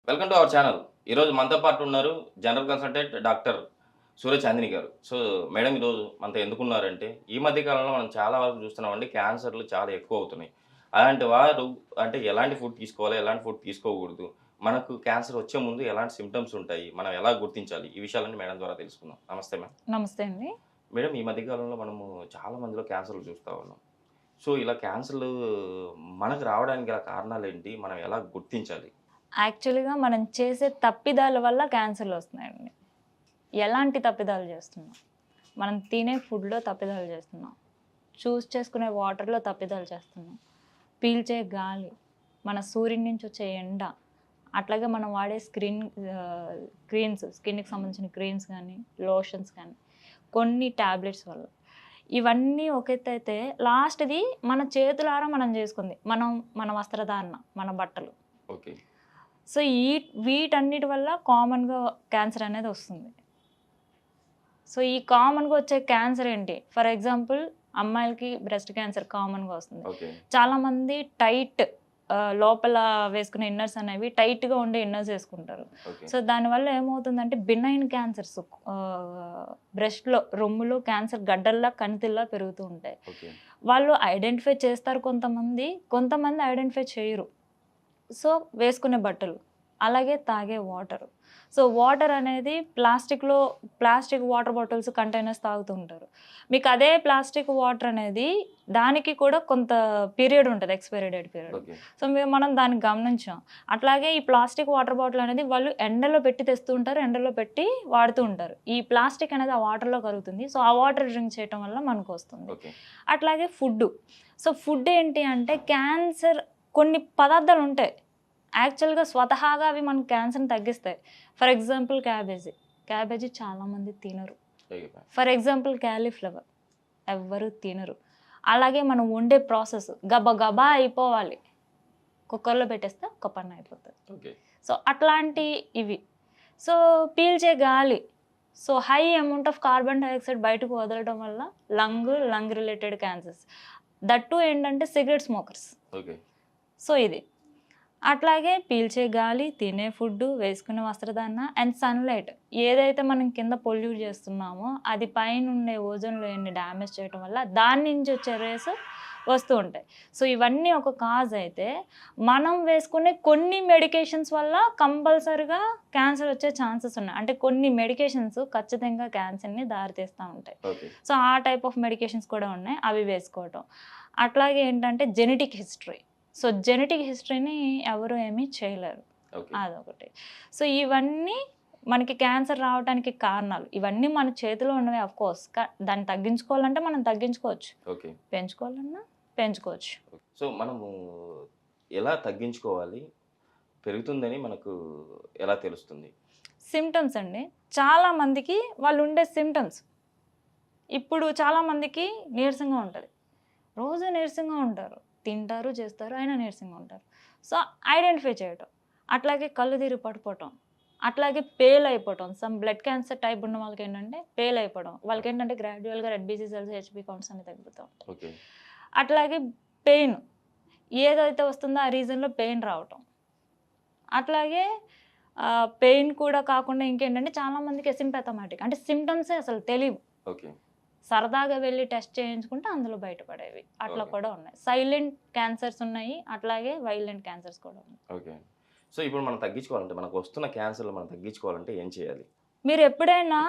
Welcome to our channel. ఈరోజు మనతో పాటు ఉన్నారు జనరల్ కన్సల్టెంట్ డాక్టర్ సూర్యచాందిని గారు. సో, మేడం ఈరోజు మనతో ఎందుకున్నారంటే, ఈ మధ్య కాలంలో మనం చాలా వరకు చూస్తున్నామండి క్యాన్సర్‌లు చాలా ఎక్కువ అవుతున్నాయి. అలాంటి వారు అంటే ఎలాంటి ఫుడ్ తీసుకోవాలి, ఎలాంటి ఫుడ్ తీసుకోకూడదు, మనకు క్యాన్సర్ వచ్చే ముందు ఎలాంటి సింప్టమ్స్ ఉంటాయి, మనం ఎలా గుర్తించాలి, ఈ విషయాలన్నీ మేడం ద్వారా తెలుసుకుందాం. నమస్తే మ్యామ్. నమస్తే అండి. మేడం ఈ మధ్య కాలంలో మనము చాలా మందిలో క్యాన్సర్‌లు చూస్తా ఉన్నాం. సో, ఇలా క్యాన్సర్‌లు మనకు రావడానికి గల కారణాలేంటి? మనం ఎలా గుర్తించాలి? యాక్చువల్‌గా మనం చేసే తప్పిదాల వల్ల క్యాన్సర్‌లు వస్తున్నాయండి. ఎలాంటి తప్పిదాలు చేస్తున్నాం? మనం తినే ఫుడ్‌లో తప్పిదాలు చేస్తున్నాం. చేసుకునే వాటర్‌లో తప్పిదాలు చేస్తున్నాం. పీల్చే గాలి, మన సూర్యుడి నుంచి వచ్చే ఎండ, అట్లాగే మనం వాడే స్కిన్‌కి సంబంధించిన క్రీమ్స్ కానీ, లోషన్స్ కానీ, కొన్ని టాబ్లెట్స్ వల్ల. ఇవన్నీ ఒక ఎత్తైతే లాస్ట్‌ది మన చేతులారా మనం చేసుకుంది. మన వస్త్రధారణ, మన బట్టలు. ఓకే. సో వీటన్నిటి వల్ల కామన్‌గా క్యాన్సర్ అనేది వస్తుంది. సో ఈ కామన్‌గా వచ్చే క్యాన్సర్ ఏంటి? ఫర్ ఎగ్జాంపుల్ అమ్మాయిలకి బ్రెస్ట్ క్యాన్సర్ కామన్‌గా వస్తుంది. ఓకే. చాలామంది లోపల వేసుకునే ఇన్నర్స్ అనేవి టైట్‌గా ఉండే ఇన్నర్స్ వేసుకుంటారు. ఓకే. సో దానివల్ల ఏమవుతుందంటే బినైన్ క్యాన్సర్స్ బ్రెస్ట్‌లో, రొమ్ములో క్యాన్సర్ గడ్డల్లా, కణితిల్లా పెరుగుతూ ఉంటాయి. ఓకే. వాళ్ళు ఐడెంటిఫై చేస్తారు కొంతమంది ఐడెంటిఫై చేయరు. సో వేసుకునే బట్టలు, అలాగే తాగే వాటర్. సో వాటర్ అనేది ప్లాస్టిక్ వాటర్ బాటిల్స్, కంటైనర్స్ తాగుతూ ఉంటారు. మీకు అదే ప్లాస్టిక్ వాటర్ అనేది దానికి కూడా కొంత పీరియడ్ ఉంటుంది, expiry date period. Okay. So మనం దాన్ని గమనించాం. అట్లాగే ఈ ప్లాస్టిక్ వాటర్ బాటిల్ అనేది వాళ్ళు ఎండలో పెట్టి తెస్తూ ఉంటారు, ఎండలో పెట్టి వాడుతూ ఉంటారు. ఈ ప్లాస్టిక్ అనేది ఆ వాటర్లో కరుగుతుంది. సో ఆ వాటర్ డ్రింక్ చేయటం వల్ల మనకు వస్తుంది. ఓకే. అట్లాగే సో ఫుడ్ ఏంటి అంటే క్యాన్సర్ కొన్ని పదార్థాలు ఉంటాయి యాక్చువల్గా స్వతహాగా అవి మనకు క్యాన్సర్ని తగ్గిస్తాయి. ఫర్ ఎగ్జాంపుల్ క్యాబేజీ చాలామంది తినరు. ఫర్ ఎగ్జాంపుల్ క్యాలీఫ్లవర్ ఎవ్వరు తినరు. అలాగే మనం వండే ప్రాసెస్ గబగబా అయిపోవాలి, కుక్కర్లో పెట్టేస్తే ఒక పని అయిపోతుంది. ఓకే. సో అట్లాంటి ఇవి. సో పీల్చే గాలి, so high amount of carbon dioxide బయటకు వదలడం వల్ల లంగ్ రిలేటెడ్ క్యాన్సర్స్. దట్టు ఏంటంటే సిగరెట్ స్మోకర్స్. ఓకే. సో ఇది. అట్లాగే పీల్చే గాలి, తినే ఫుడ్, వేసుకునే వస్త్రధారణ అండ్ సన్లైట్. ఏదైతే మనం కింద పొల్యూట్ చేస్తున్నామో అది పైన ఉండే ఓజోన్ లేయర్ని డ్యామేజ్ చేయడం వల్ల దాని నుంచి వచ్చే రేస్ వస్తూ ఉంటాయి. సో ఇవన్నీ ఒక కాజ్ అయితే మనం వేసుకునే కొన్ని మెడికేషన్స్ వల్ల కంపల్సరిగా క్యాన్సర్ వచ్చే ఛాన్సెస్ ఉన్నాయి. అంటే కొన్ని మెడికేషన్స్ ఖచ్చితంగా క్యాన్సర్ని దారితీస్తూ ఉంటాయి. ఓకే. సో ఆ టైప్ ఆఫ్ మెడికేషన్స్ కూడా ఉన్నాయి, అవి వేసుకోవటం. అట్లాగే ఏంటంటే జెనెటిక్ హిస్టరీ. సో జెనెటిక్ హిస్టరీని ఎవరు ఏమీ చేయలేరు, ఓకే. అదొకటి. సో ఇవన్నీ మనకి క్యాన్సర్ రావడానికి కారణాలు. ఇవన్నీ మన చేతిలో ఉన్నవి. అఫ్ కోర్స్ దాన్ని తగ్గించుకోవాలంటే మనం తగ్గించుకోవచ్చు, ఓకే. పెంచుకోవాలన్నా పెంచుకోవచ్చు. సో, మనము ఎలా తగ్గించుకోవాలి? పెరుగుతుందని మనకు ఎలా తెలుస్తుంది? సిమ్టమ్స్ అండి, చాలామందికి వాళ్ళు ఉండే సిమ్టమ్స్. ఇప్పుడు చాలామందికి నీరసంగా ఉంటుంది, రోజు నీరసంగా ఉంటారు, తింటారు చేస్తారు అయినా నీరసంగా ఉంటారు. సో ఐడెంటిఫై చేయటం. అట్లాగే కళ్ళు తిరిగి పడిపోవటం, అట్లాగే పేల్ అయిపోవటం. సమ్ బ్లడ్ క్యాన్సర్ టైప్ ఉన్న వాళ్ళకి ఏంటంటే పేల్ అయిపోవడం, వాళ్ళకి ఏంటంటే గ్రాడ్యువల్గా red BC cells, HB counts అన్ని తగ్గుతాం. ఓకే. అట్లాగే పెయిన్, ఏదైతే వస్తుందో ఆ రీజన్లో పెయిన్ రావటం. అట్లాగే పెయిన్ కూడా కాకుండా ఇంకేంటంటే చాలామందికి అసిమ్పాథమాటిక్, అంటే సిమ్టమ్సే అసలు తెలియవు. ఓకే. సరదాగా వెళ్ళి టెస్ట్ చేయించుకుంటే అందులో బయటపడేవి అట్లా ఓకే. కూడా ఉన్నాయి. సైలెంట్ క్యాన్సర్స్ ఉన్నాయి, అట్లాగే వైలెంట్ క్యాన్సర్స్ కూడా ఉన్నాయి. ఓకే. సో, ఇప్పుడు మనం తగ్గించుకోవాలంటే, మనకు వస్తున్న క్యాన్సర్‌లు మనం తగ్గించుకోవాలంటే ఏం చేయాలి? మీరు ఎప్పుడైనా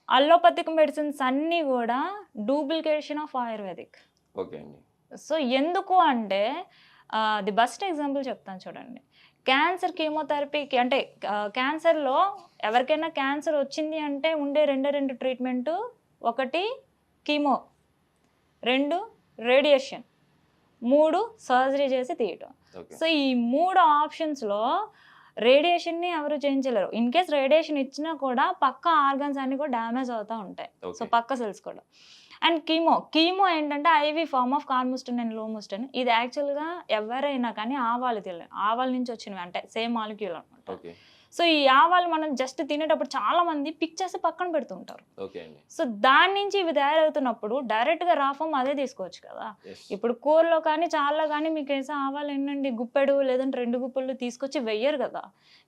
అల్లోపతిక్ మెడిసిన్స్ అన్నీ కూడా డూప్లికేషన్ ఆఫ్ ఆయుర్వేదిక్. ఓకే అండి. సో ఎందుకు అంటే ది బెస్ట్ ఎగ్జాంపుల్ చెప్తాను చూడండి. క్యాన్సర్ కీమోథెరపీకి అంటే క్యాన్సర్లో ఎవరికైనా క్యాన్సర్ వచ్చింది అంటే ఉండే రెండు ట్రీట్మెంటు. ఒకటి కీమో, 2 రేడియేషన్, 3 సర్జరీ చేసి తీయటం. ఓకే. సో ఈ 3 ఆప్షన్స్లో రేడియేషన్ని ఎవరు చేయించలేరు. ఇన్ కేస్ రేడియేషన్ ఇచ్చినా కూడా పక్క ఆర్గన్స్ అన్నీ కూడా డ్యామేజ్ అవుతూ ఉంటాయి. So okay. పక్క సెల్స్ కూడా. అండ్ కీమో ఏంటంటే ఐవి ఫార్మ్ ఆఫ్ కార్ముస్టిన్ అండ్ లోముస్టిన్. ఇది యాక్చువల్గా ఎవరైనా కానీ ఆవాలు నుంచి వచ్చినవి, అంటే సేమ్ మాలిక్యూల్ అనమాట. ఓకే. సో ఈ ఆవాలు మనం జస్ట్ తినేటప్పుడు చాలా మంది పిక్ చేసి పక్కన పెడుతుంటారు. ఓకే అండి. సో దాని నుంచి ఇవి తయారవుతున్నప్పుడు డైరెక్ట్గా రాఫామ్ అదే తీసుకోవచ్చు కదా. ఇప్పుడు కూరలో కానీ చాలా కానీ మీకు వేసే ఆవాలు ఏంటండి, గుప్పెడు లేదంటే 2 గుప్పెళ్ళు తీసుకొచ్చి వెయ్యరు కదా.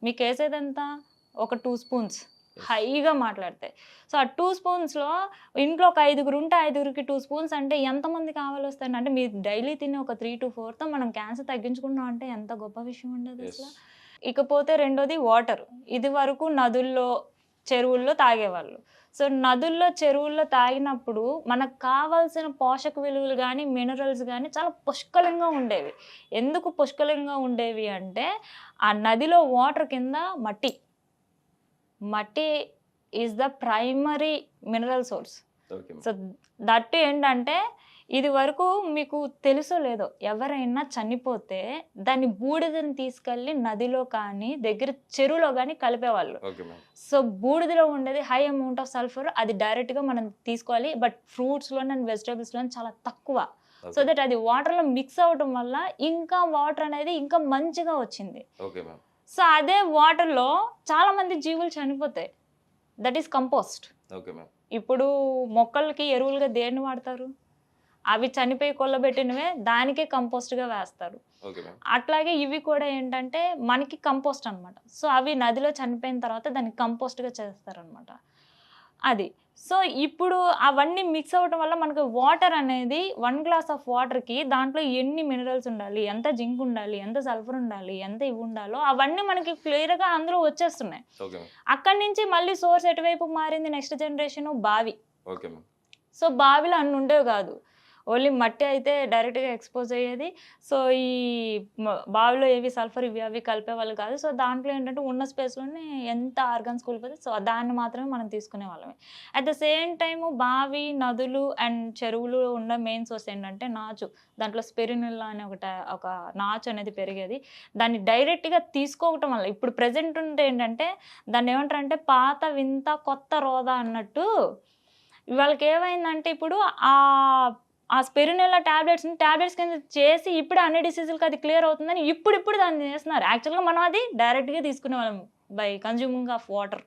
మీకు వేసేదంతా ఒక 2 స్పూన్స్ హైగా మాట్లాడితే. సో ఆ 2 స్పూన్స్లో ఇంట్లో ఒక 5గురు ఉంటే 5గురికి 2 స్పూన్స్ అంటే ఎంతమందికి ఆవాలు వస్తాయండి? అంటే మీరు డైలీ తినే ఒక 3 to 4తో మనం క్యాన్సర్ తగ్గించుకున్నాం అంటే ఎంత గొప్ప విషయం ఉండదు అసలు. ఇకపోతే రెండోది వాటర్. ఇది వరకు నదుల్లో చెరువుల్లో తాగేవాళ్ళు. సో నదుల్లో చెరువుల్లో తాగినప్పుడు మనకు కావాల్సిన పోషక విలువలు కానీ మినరల్స్ కానీ చాలా పుష్కలంగా ఉండేవి. ఎందుకు పుష్కలంగా ఉండేవి అంటే ఆ నదిలో వాటర్ కింద మట్టి is the primary mineral source. So that ఏంటంటే ఇది వరకు మీకు తెలుసో లేదో, ఎవరైనా చనిపోతే దాన్ని బూడిదని తీసుకెళ్ళి నదిలో కానీ దగ్గర చెరువులో కానీ కలిపేవాళ్ళు. సో బూడిదలో ఉండేది హై అమౌంట్ ఆఫ్ సల్ఫర్, అది డైరెక్ట్గా మనం తీసుకోవాలి. బట్ ఫ్రూట్స్లో అండ్ వెజిటేబుల్స్లో చాలా తక్కువ. సో దట్ అది వాటర్లో మిక్స్ అవ్వడం వల్ల ఇంకా వాటర్ అనేది ఇంకా మంచిగా వచ్చింది. సో అదే వాటర్లో చాలా మంది జీవులు చనిపోతాయి. That is compost. ఇప్పుడు మొక్కలకి ఎరువులుగా దేన్ని వాడతారు? అవి చనిపోయి కొల్లబెట్టినవే దానికే కంపోస్ట్గా వేస్తారు. అట్లాగే ఇవి కూడా ఏంటంటే మనకి కంపోస్ట్ అనమాట. సో అవి నదిలో చనిపోయిన తర్వాత దాన్ని కంపోస్ట్గా చేస్తారనమాట. అది సో ఇప్పుడు అవన్నీ మిక్స్ అవ్వడం వల్ల మనకు వాటర్ అనేది 1 గ్లాస్ ఆఫ్ వాటర్కి దాంట్లో ఎన్ని మినరల్స్ ఉండాలి, ఎంత జింక్ ఉండాలి, ఎంత సల్ఫర్ ఉండాలి, ఎంత ఇవి ఉండాలో అవన్నీ మనకి క్లియర్గా అందులో వచ్చేస్తున్నాయి. అక్కడి నుంచి మళ్ళీ సోర్స్ ఎటువైపు మారింది, నెక్స్ట్ జనరేషన్ బావి. సో బావిలో అన్ని ఉండేవి కాదు, ఓన్లీ మట్టి అయితే డైరెక్ట్గా ఎక్స్పోజ్ అయ్యేది. సో ఈ బావిలో ఏవి సల్ఫర్ ఇవి అవి కలిపే వాళ్ళు కాదు. సో దాంట్లో ఏంటంటే ఉన్న స్పేస్లోనే ఎంత ఆర్గాన్స్ కూలిపోతే సో దాన్ని మాత్రమే మనం తీసుకునే వాళ్ళమే. అట్ ద సేమ్ టైము బావి, నదులు అండ్ చెరువులు ఉన్న మెయిన్ సోర్స్ ఏంటంటే నాచు. దాంట్లో స్పిరునిల్లా అనే ఒక నాచు అనేది పెరిగేది. దాన్ని డైరెక్ట్గా తీసుకోవటం వల్ల ఇప్పుడు ప్రజెంట్ ఉంటే ఏంటంటే దాన్ని ఏమంటారంటే పాత వింత కొత్త రోదా అన్నట్టు వాళ్ళకి ఏమైందంటే ఇప్పుడు ఆ స్పిరునిల్లా ట్యాబ్లెట్స్ కింద చేసి ఇప్పుడు అన్ని డిసీజులకి అది క్లియర్ అవుతుందని ఇప్పుడు దాన్ని చేస్తున్నారు. యాక్చువల్గా మనం అది డైరెక్ట్గా తీసుకునే వాళ్ళం by consuming of water.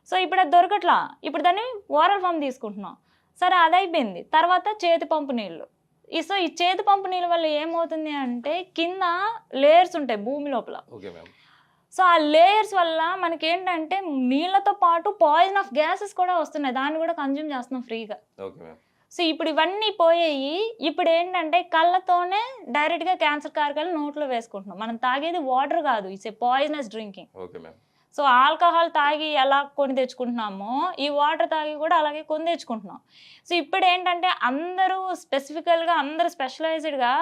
So ఇప్పుడు అది దొరకట్లా, ఇప్పుడు దాన్ని ఓరల్ ఫామ్ తీసుకుంటున్నాం. సరే అది అయిపోయింది, తర్వాత చేతి పంపు నీళ్ళు. సో ఈ చేతి పంపు నీళ్ళ వల్ల ఏమవుతుంది అంటే కింద లేయర్స్ ఉంటాయి భూమి లోపల. సో ఆ లేయర్స్ వల్ల మనకి ఏంటంటే నీళ్ళతో పాటు పాయిజన్ ఆఫ్ గ్యాసెస్ కూడా వస్తున్నాయి, దాన్ని కూడా కన్జ్యూమ్ చేస్తున్నాం ఫ్రీగా. సో ఇప్పుడు ఇవన్నీ పోయాయి. ఇప్పుడు ఏంటంటే కళ్ళతోనే డైరెక్ట్గా క్యాన్సర్ కారకాలు నోట్లో వేసుకుంటున్నాం. మనం తాగేది వాటర్ కాదు, it's a poisonous drinking. So alcohol తాగి ఎలా కొని తెచ్చుకుంటున్నామో ఈ వాటర్ తాగి కూడా అలాగే కొని తెచ్చుకుంటున్నాం. సో ఇప్పుడు ఏంటంటే అందరూ స్పెసిఫికల్గా అందరూ స్పెషలైజ్డ్గా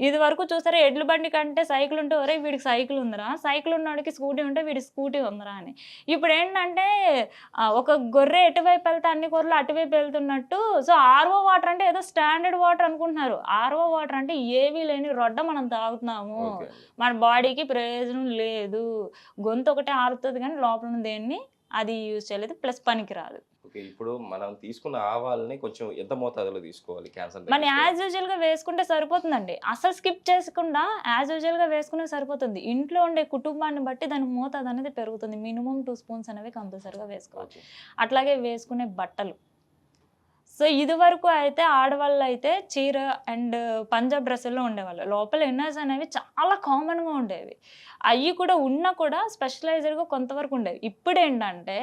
ఇది వరకు చూసారా, ఎడ్ల బండి కంటే సైకిల్ ఉంటే ఒరే వీడికి సైకిల్ ఉందరా, సైకిల్ ఉన్నవాడికి స్కూటీ ఉంటే వీడికి స్కూటీ ఉందరా అని. ఇప్పుడు ఏంటంటే ఒక గొర్రె ఎటువైపు వెళ్తే అన్ని గొర్రెలు అటువైపు వెళ్తున్నట్టు. సో ఆర్ఓ వాటర్ అంటే ఏదో స్టాండర్డ్ వాటర్ అనుకుంటున్నారు. ఆర్ఓ వాటర్ అంటే ఏవీ లేని రొడ్డ మనం తాగుతున్నాము, మన బాడీకి ప్రయోజనం లేదు. గొంతు ఒకటే ఆరుతుంది కానీ లోపల దేన్ని అది యూజ్ చేయలేదు, ప్లస్ పనికి రాదు. ఇప్పుడు మనం తీసుకున్న ఆవాలని కొంచెం ఎంత మోతాదులో తీసుకోవాలి క్యాన్సర్? మనం యాజ్ యూజువల్గా వేసుకుంటే సరిపోతుందండి, అసలు స్కిప్ చేసుకుండా యాజ్ యూజువల్గా వేసుకునే సరిపోతుంది. ఇంట్లో ఉండే కుటుంబాన్ని బట్టి దాని మోతాదు అనేది పెరుగుతుంది. మినిమం 2 స్పూన్స్ అనేవి కంపల్సరీగా వేసుకోవాలి. అట్లాగే వేసుకునే బట్టలు. సో ఇది వరకు అయితే ఆడవాళ్ళు అయితే చీర అండ్ పంజాబ్ డ్రెస్సుల్లో ఉండేవాళ్ళు, లోపల ఇన్నర్స్ అనేవి చాలా కామన్గా ఉండేవి. అవి కూడా ఉన్నా కూడా స్పెషలైజ్డ్గా కొంతవరకు ఉండేవి. ఇప్పుడు ఏంటంటే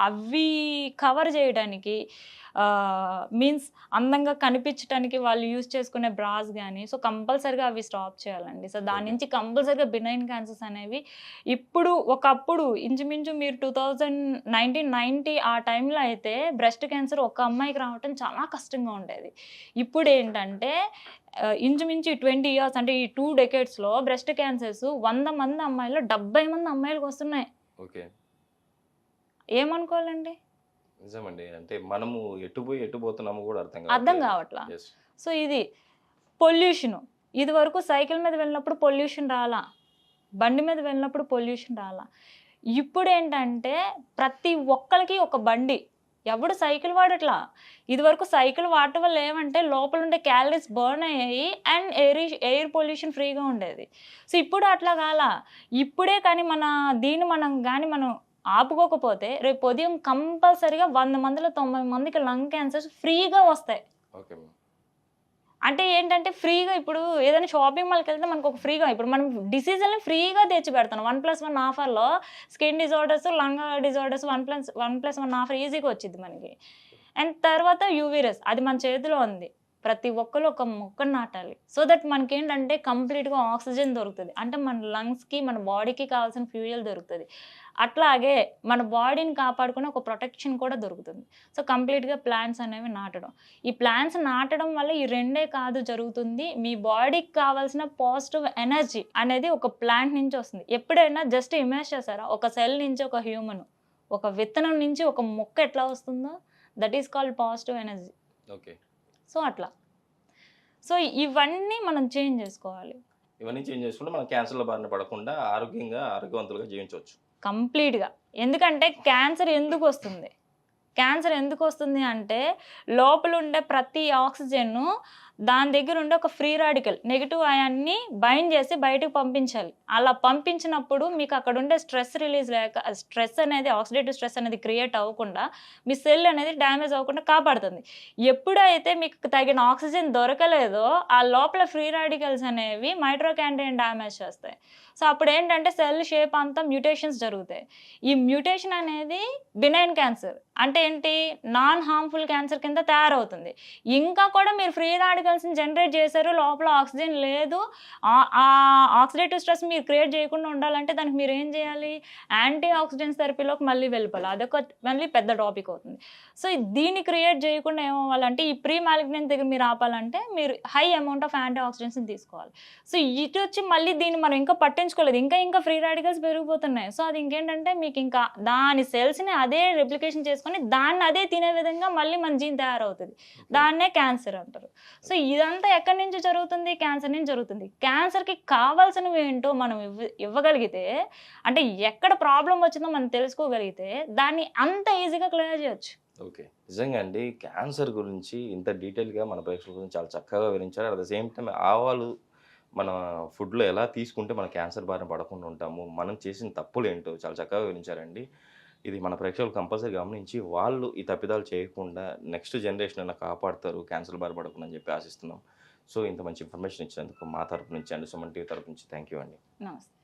అవి కవర్ చేయడానికి మీన్స్ అందంగా కనిపించడానికి వాళ్ళు యూజ్ చేసుకునే బ్రాస్ కానీ సో కంపల్సరీగా అవి స్టాప్ చేయాలండి. సో దాని నుంచి కంపల్సరీగా బినైన్ క్యాన్సర్స్ అనేవి ఇప్పుడు ఒకప్పుడు ఇంచుమించు మీరు 1990 ఆ టైంలో అయితే బ్రెస్ట్ క్యాన్సర్ ఒక అమ్మాయికి రావటం చాలా కష్టంగా ఉండేది. ఇప్పుడు ఏంటంటే ఇంచుమించు 20 years అంటే ఈ 2 decadesలో బ్రెస్ట్ క్యాన్సర్స్ 100 మంది అమ్మాయిల్లో 70 మంది అమ్మాయిలకు వస్తున్నాయి. ఏమనుకోవాలండి? నిజమండి, అంటే మనము ఎటు పోతున్నాము కూడా అర్థం కావట్లా. సో ఇది పొల్యూషను. ఇది వరకు సైకిల్ మీద వెళ్ళినప్పుడు పొల్యూషన్ రాలా, బండి మీద వెళ్ళినప్పుడు పొల్యూషన్ రాలా. ఇప్పుడు ఏంటంటే ప్రతి ఒక్కరికి ఒక బండి, ఎవడు సైకిల్ వాడట్లా. ఇదివరకు సైకిల్ వాడటం వల్ల ఏమంటే లోపల ఉండే క్యాలరీస్ బర్న్ అయ్యాయి అండ్ ఎయిర్ పొల్యూషన్ ఫ్రీగా ఉండేది. సో ఇప్పుడు అట్లా కాలా. ఇప్పుడే కానీ మనం ఆపుకోకపోతే రేపు ఉదయం కంపల్సరీగా 100 మందిలో 90 మందికి లంగ్ క్యాన్సర్స్ ఫ్రీగా వస్తాయి. ఓకే. అంటే ఏంటంటే ఫ్రీగా ఇప్పుడు ఏదైనా షాపింగ్ మాల్కి వెళ్తే మనకు ఒక ఫ్రీగా ఇప్పుడు మనం డిసీజుల్ని ఫ్రీగా తెచ్చి పెడతాం. 1+1 ఆఫర్లో skin disorders, lung disorders 1+1 offer ఈజీగా వచ్చింది మనకి. అండ్ తర్వాత యూవీరస్ అది మన చేతిలో ఉంది. ప్రతి ఒక్కరు ఒక మొక్కను నాటాలి. సో దట్ మనకి ఏంటంటే కంప్లీట్గా ఆక్సిజన్ దొరుకుతుంది. అంటే మన లంగ్స్కి మన బాడీకి కావాల్సిన ఫ్యూయల్ దొరుకుతుంది. అట్లాగే మన బాడీని కాపాడుకునే ఒక ప్రొటెక్షన్ కూడా దొరుకుతుంది. సో కంప్లీట్గా ప్లాంట్స్ అనేవి నాటడం. ఈ ప్లాంట్స్ నాటడం వల్ల ఈ రెండే కాదు జరుగుతుంది, మీ బాడీకి కావాల్సిన పాజిటివ్ ఎనర్జీ అనేది ఒక ప్లాంట్ నుంచి వస్తుంది. ఎప్పుడైనా జస్ట్ ఇమేజ్ చేశారా, ఒక సెల్ నుంచి ఒక హ్యూమన్, ఒక విత్తనం నుంచి ఒక మొక్క ఎట్లా వస్తుందో, that is called positive energy. Okay. So అట్లా. సో ఇవన్నీ మనం చేంజ్ చేసుకోవాలి. ఇవన్నీ చేంజ్ చేసుకుంటే మనం క్యాన్సర్ల బారిన పడకుండా ఆరోగ్యవంతులుగా జీవించవచ్చు కంప్లీట్గా. ఎందుకంటే క్యాన్సర్ ఎందుకు వస్తుంది అంటే లోపల ఉండే ప్రతి ఆక్సిజన్ దాని దగ్గర ఉండే ఒక ఫ్రీ రాడికల్ నెగిటివ్ అయాన్ని బైండ్ చేసి బయటకు పంపించాలి. అలా పంపించినప్పుడు మీకు అక్కడ ఉండే స్ట్రెస్ రిలీజ్ లేక స్ట్రెస్ అనేది ఆక్సిడేటివ్ స్ట్రెస్ అనేది క్రియేట్ అవ్వకుండా మీ సెల్ అనేది డ్యామేజ్ అవ్వకుండా కాపాడుతుంది. ఎప్పుడైతే మీకు తగిన ఆక్సిజన్ దొరకలేదో ఆ లోపల ఫ్రీ రాడికల్స్ అనేవి మైట్రోకాండ్రియన్ డ్యామేజ్ చేస్తాయి. సో అప్పుడు ఏంటంటే సెల్ షేప్ అంతా మ్యూటేషన్స్ జరుగుతాయి. ఈ మ్యూటేషన్ అనేది బినైన్ క్యాన్సర్ అంటే ఏంటి, నాన్ హార్మ్ఫుల్ క్యాన్సర్ కింద తయారవుతుంది. ఇంకా కూడా మీరు ఫ్రీ రాడికల్స్ని జనరేట్ చేశారు, లోపల ఆక్సిజన్ లేదు, ఆ ఆక్సిడేటివ్ స్ట్రెస్ మీరు క్రియేట్ చేయకుండా ఉండాలంటే దానికి మీరు ఏం చేయాలి, యాంటీ ఆక్సిడెంట్స్ థెరపీలోకి మళ్ళీ వెళ్ళిపోవాలి. అదొక మళ్ళీ పెద్ద టాపిక్ అవుతుంది. సో దీన్ని క్రియేట్ చేయకుండా ఏమవ్వాలంటే ఈ ప్రీ మాలిగ్నెంట్ దగ్గర మీరు ఆపాలంటే మీరు హై అమౌంట్ ఆఫ్ యాంటీ ఆక్సిడెంట్స్ని తీసుకోవాలి. సో ఇటు వచ్చి మళ్ళీ దీన్ని మనం ఇంకా పట్టించుకోలేదు, ఇంకా ఫ్రీ రాడికల్స్ పెరిగిపోతున్నాయి. సో అది ఇంకేంటంటే మీకు ఇంకా దాని సెల్స్ని అదే రెప్లికేషన్ చేసుకొని దాన్ని అదే తినే విధంగా మళ్ళీ మన జీన్ తయారవుతుంది. దాన్నే క్యాన్సర్ అంటారు. సో ఇదంతా ఎక్కడి నుంచి జరుగుతుంది, క్యాన్సర్ నుంచి జరుగుతుంది. క్యాన్సర్కి కావాల్సినవి ఏంటో మనం ఇవ్వగలిగితే, అంటే ఎక్కడ ప్రాబ్లం వచ్చిందో మనం తెలుసుకోగలిగితే దాన్ని అంత ఈజీగా క్లియర్ చేయొచ్చు. ఓకే. నిజంగా అండి, క్యాన్సర్ గురించి ఇంత డీటెయిల్గా మన ప్రేక్షకుల గురించి చాలా చక్కగా వివరించారు. అట్ ద సేమ్ టైం ఆవాలు మన ఫుడ్లో ఎలా తీసుకుంటే మన క్యాన్సర్ బారిన పడకుండా ఉంటాము, మనం చేసిన తప్పులు ఏంటో చాలా చక్కగా వివరించారండి. ఇది మన ప్రేక్షకులు కంపల్సరీ గమనించి వాళ్ళు ఈ తప్పిదాలు చేయకుండా నెక్స్ట్ జనరేషన్ అయినా కాపాడుతారు, క్యాన్సర్ బారి పడకుండా అని చెప్పి ఆశిస్తున్నాం. సో ఇంత మంచి ఇన్ఫర్మేషన్ ఇచ్చినందుకు మా తరపు నుంచి అండ్ సుమన్ టీవీ తరపు నుంచి థ్యాంక్ యూ అండి. నమస్తే.